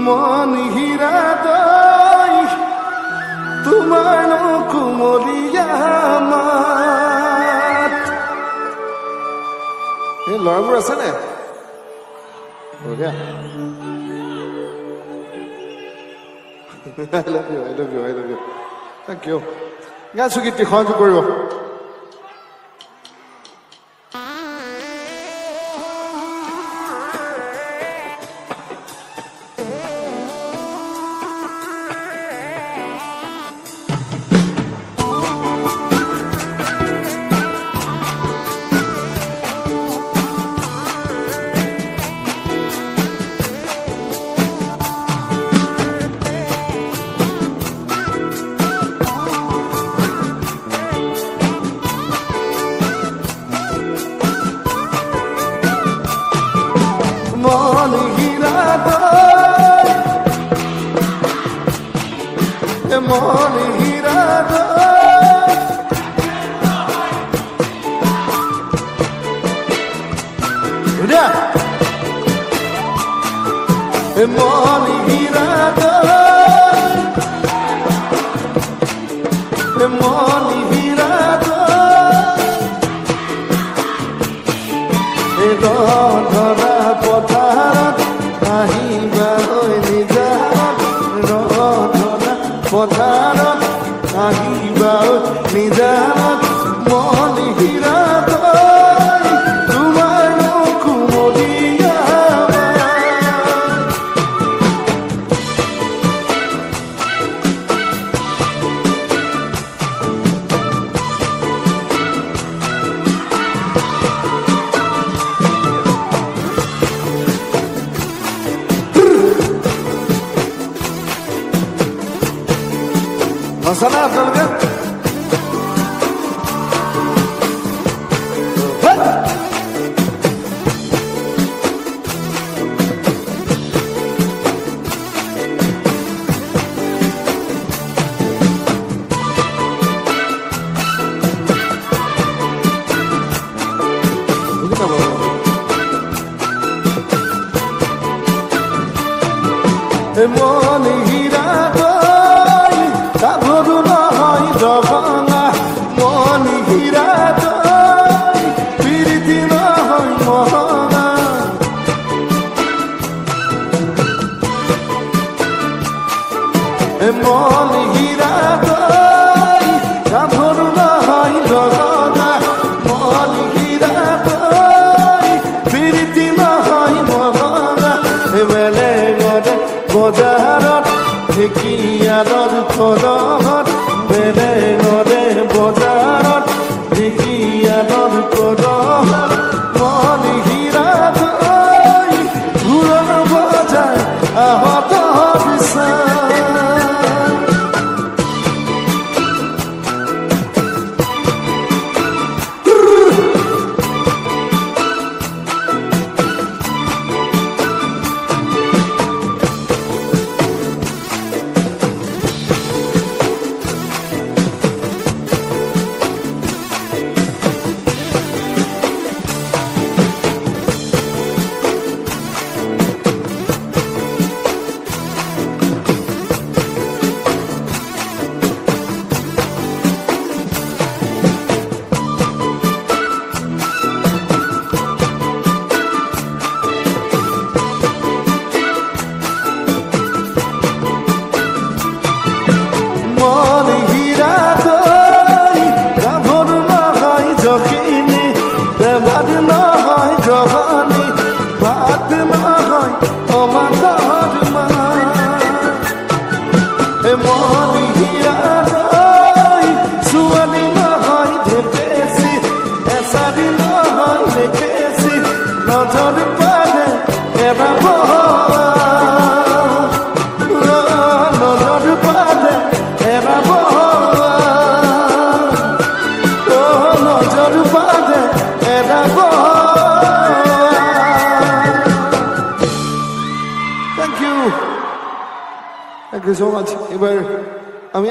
মন হীৰা দই তোমাৰ কুমলিয়া মাত এই ল'ৰাবোৰ আছে নে বঢ়িয়া I love you, I love you, I love you. Thank you. গান সুগীতটি সহযোগ কৰিব মন হীৰা দই মন হীৰা দই মন হীৰা দই মন হীৰা দই ধৰা পথাৰত আহিবা নিজানত ধৰা পথাৰত আহিবা নিজানত মন হীৰা দই তোমাৰ কুমলীয়া Masana আপনাদের মন হীরা দই কাভরু নহয় জগনা মন হীরা দই প্রীতি নহয় মহনা মন হীরা দই কাভরু নহয় জগনা মন হীরা দই প্রীতি নহয় মহনা বেলে গরে বজাৰত ঢেকীয়ালৰ কদমত বেলেগৰে বজাৰত ঢেকীয়ালৰ কদমত মন হীৰা দই ঘূৰণ বজাই আহত বিচাৰ মন হীৰা দই কাভৰু নহয় জখিনী দেবাদ নহয় জগনী ভাত নহয় অমাতৰ মা মন হীৰা দই ছোৱালী নহয় ঢেকেচি এচাৰি নহয় ঢেকেচি নজৰ পালে এবাৰ নজৰ পালে Thank you so much. এবাৰ আমি